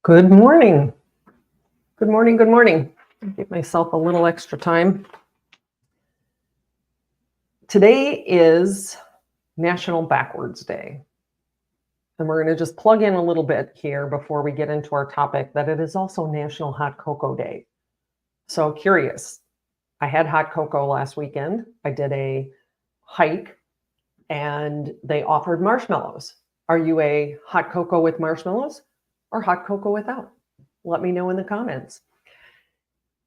Good morning. Good morning. Good morning. Give myself a little extra time. Today is National Backwards Day. And we're going to just plug in a little bit here before we get into our topic that it is also National Hot Cocoa Day. So curious. I had hot cocoa last weekend. I did a hike and they offered marshmallows. Are you a hot cocoa with marshmallows or hot cocoa without? Let me know in the comments.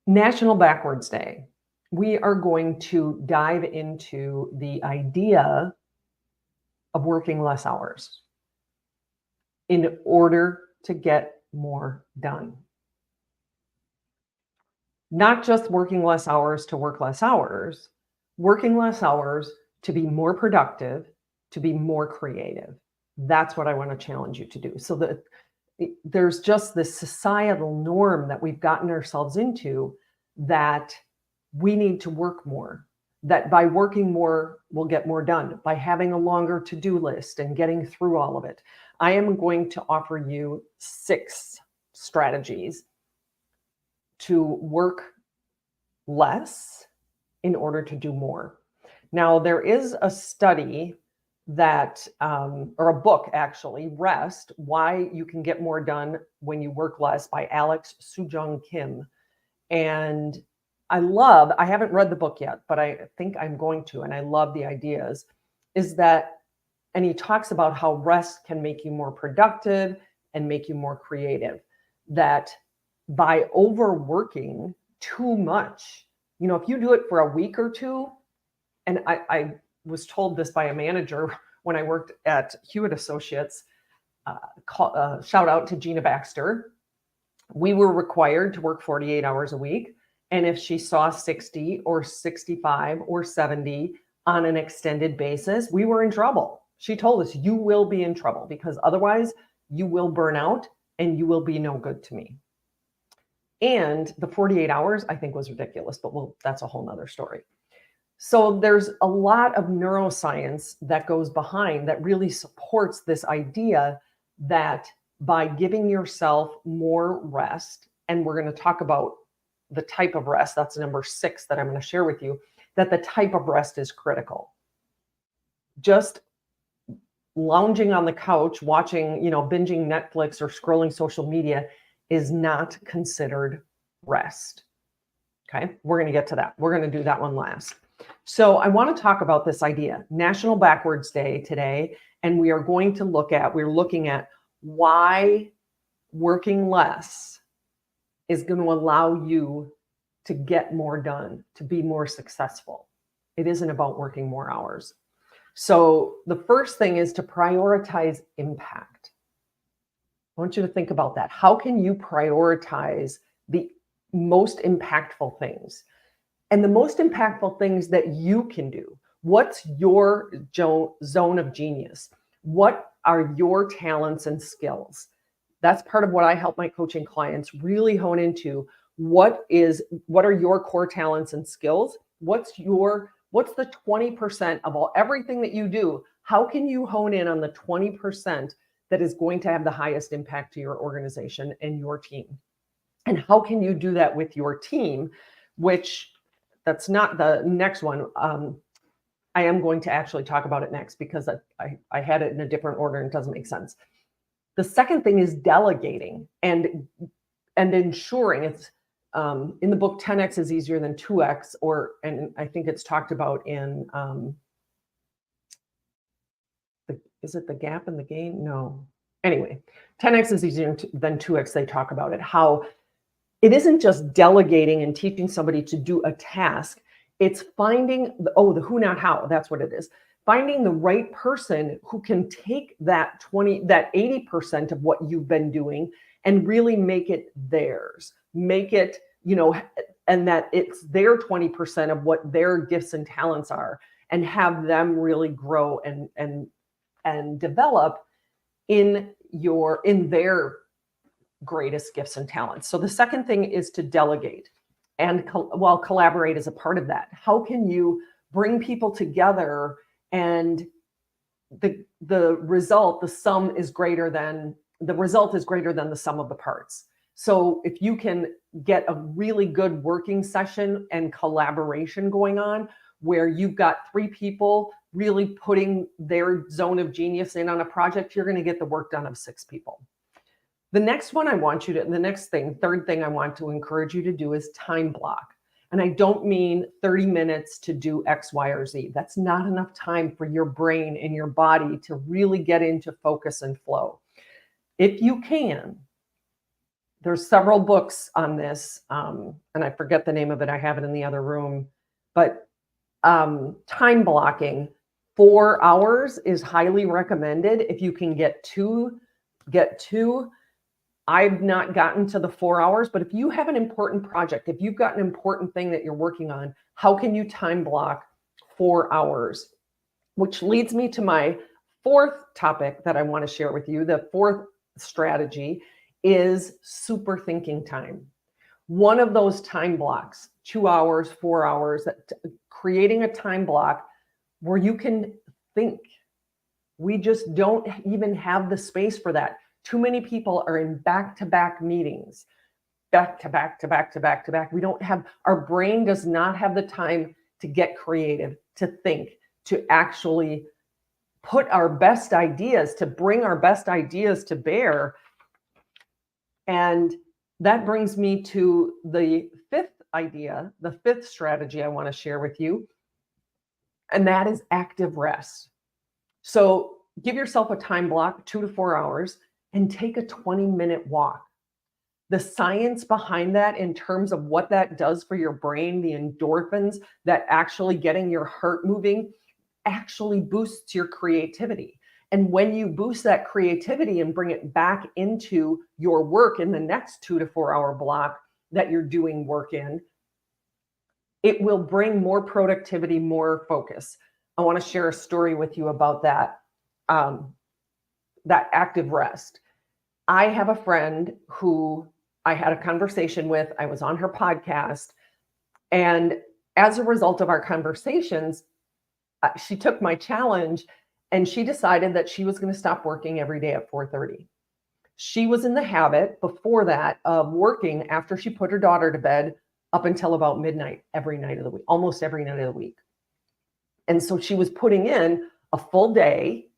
National Backwards Day. We are going to dive into the idea of working less hours in order to get more done. Not just working less hours to work less hours, working less hours to be more productive, to be more creative. That's what I want to challenge you to do. So that there's just this societal norm that we've gotten ourselves into that we need to work more, that by working more, we'll get more done, by having a longer to-do list and getting through all of it. I am going to offer you 6 strategies to work less in order to do more. Now, there is a study that, or a book actually, Rest, Why You Can Get More Done When You Work Less by Alex Soo-Jung Kim. And I haven't read the book yet, but I think I'm going to, and I love the ideas, and he talks about how rest can make you more productive and make you more creative, that by overworking too much, if you do it for a week or two, and I was told this by a manager when I worked at Hewitt Associates, shout out to Gina Baxter. We were required to work 48 hours a week. And if she saw 60 or 65 or 70 on an extended basis, we were in trouble. She told us, you will be in trouble because otherwise you will burn out and you will be no good to me. And the 48 hours I think was ridiculous, but that's a whole nother story. So there's a lot of neuroscience that goes behind that really supports this idea that by giving yourself more rest, and we're going to talk about the type of rest, that's number 6 that I'm going to share with you, that the type of rest is critical. Just lounging on the couch, watching, binging Netflix or scrolling social media is not considered rest. Okay, we're going to get to that. We're going to do that one last. So I want to talk about this idea, National Backwards Day today, and we're looking at why working less is going to allow you to get more done, to be more successful. It isn't about working more hours. So the first thing is to prioritize impact. I want you to think about that. How can you prioritize the most impactful things? And the most impactful things that you can do. What's your zone of genius? What are your talents and skills? That's part of what I help my coaching clients really hone into. What are your core talents and skills? What's the 20% of everything that you do? How can you hone in on the 20% that is going to have the highest impact to your organization and your team? And how can you do that with your team, which that's not the next one. I am going to actually talk about it next because I had it in a different order and it doesn't make sense. The second thing is delegating and ensuring it's in the book 10x is easier than 2x, and I think it's talked about in is it The Gap and the Gain? No. Anyway, 10x is easier than 2x. They talk about it, how it isn't just delegating and teaching somebody to do a task. It's finding the who, not how. That's what it is. Finding the right person who can take that 80% of what you've been doing and really make it theirs. Make it, and that it's their 20% of what their gifts and talents are, and have them really grow and develop in their greatest gifts and talents. So the second thing is to delegate, and collaborate is a part of that. How can you bring people together and the result, the sum is greater than the result is greater than the sum of the parts. So if you can get a really good working session and collaboration going on, where you've got 3 people really putting their zone of genius in on a project, you're going to get the work done of 6 people. The next one I want you to, third thing I want to encourage you to do is time block. And I don't mean 30 minutes to do X, Y, or Z. That's not enough time for your brain and your body to really get into focus and flow. If you can, there's several books on this, and I forget the name of it. I have it in the other room, but time blocking 4 hours is highly recommended. If you can get two. I've not gotten to the 4 hours, but if you have an important project, if you've got an important thing that you're working on, how can you time block 4 hours? Which leads me to my 4th topic that I want to share with you. The 4th strategy is super thinking time. One of those time blocks, 2 hours, 4 hours, creating a time block where you can think. We just don't even have the space for that. Too many people are in back-to-back meetings, back-to-back. We don't have, our brain does not have the time to get creative, to think, to actually put our best ideas, to bring our best ideas to bear. And that brings me to the 5th idea, the 5th strategy I want to share with you, and that is active rest. So give yourself a time block, 2 to 4 hours, and take a 20-minute walk. The science behind that in terms of what that does for your brain, the endorphins, that actually getting your heart moving actually boosts your creativity. And when you boost that creativity and bring it back into your work in the next 2 to 4 hour block that you're doing work in, it will bring more productivity, more focus. I want to share a story with you about that, that active rest. I have a friend who I had a conversation with. I was on her podcast. And as a result of our conversations, she took my challenge and she decided that she was going to stop working every day at 4:30. She was in the habit before that of working after she put her daughter to bed up until about midnight every night of the week, almost every night of the week. And so she was putting in a full day,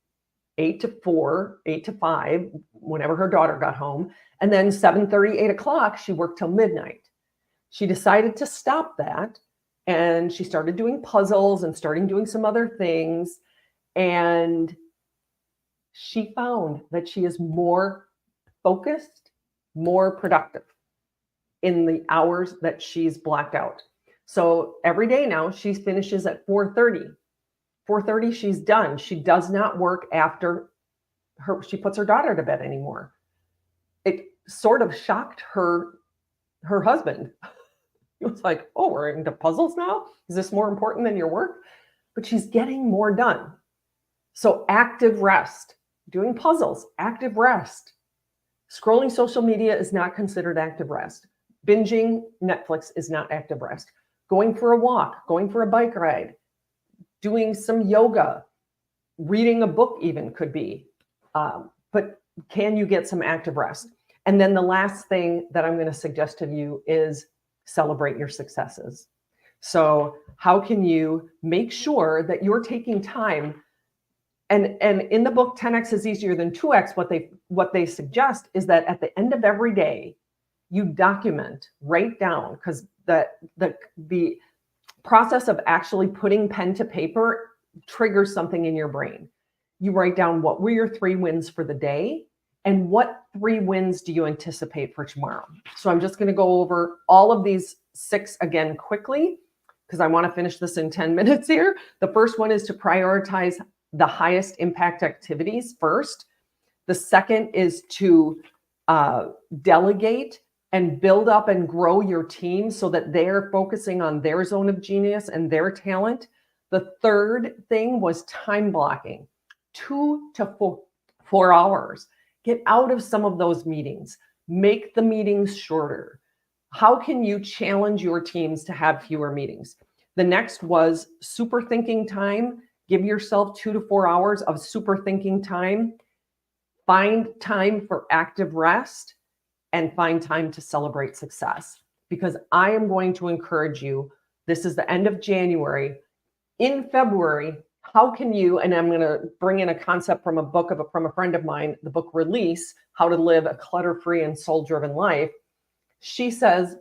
8 to 4, 8 to 5, whenever her daughter got home. And then 7:30, 8 o'clock, she worked till midnight. She decided to stop that. And she started doing puzzles and starting doing some other things. And she found that she is more focused, more productive in the hours that she's blacked out. So every day now she finishes at 4:30. 4:30, she's done. She does not work after she puts her daughter to bed anymore. It sort of shocked her husband. He was like, oh, we're into puzzles now? Is this more important than your work? But she's getting more done. So active rest, doing puzzles, active rest. Scrolling social media is not considered active rest. Binging Netflix is not active rest. Going for a walk, going for a bike ride, doing some yoga, reading a book even could be. But can you get some active rest? And then the last thing that I'm going to suggest to you is celebrate your successes. So how can you make sure that you're taking time? And in the book, 10X is easier than 2X, what they suggest is that at the end of every day, you document, write down, because the process of actually putting pen to paper triggers something in your brain. You write down what were your 3 wins for the day and what 3 wins do you anticipate for tomorrow. So I'm just going to go over all of these 6 again quickly because I want to finish this in 10 minutes here. The first one is to prioritize the highest impact activities first. The second is to delegate and build up and grow your team so that they're focusing on their zone of genius and their talent. The third thing was time blocking, 2 to 4 hours. Get out of some of those meetings. Make the meetings shorter. How can you challenge your teams to have fewer meetings? The next was super thinking time. Give yourself 2 to 4 hours of super thinking time. Find time for active rest and find time to celebrate success, because I am going to encourage you. This is the end of January. In February, how can you, and I'm going to bring in a concept from a book from a friend of mine, the book Release, How to Live a Clutter-Free and Soul-Driven Life. She says,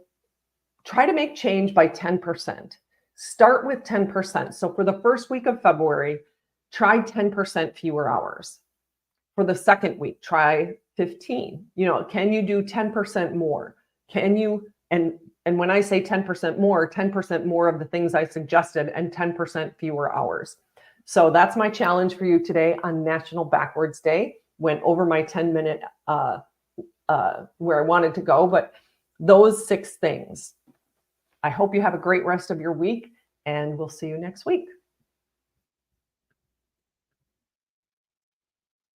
try to make change by 10%. Start with 10%. So for the first week of February, try 10% fewer hours. For the second week, try 15. Can you do 10% more? Can you, and when I say 10% more of the things I suggested and 10% fewer hours. So that's my challenge for you today on National Backwards Day. Went over my 10-minute where I wanted to go, but those 6 things. I hope you have a great rest of your week, and we'll see you next week.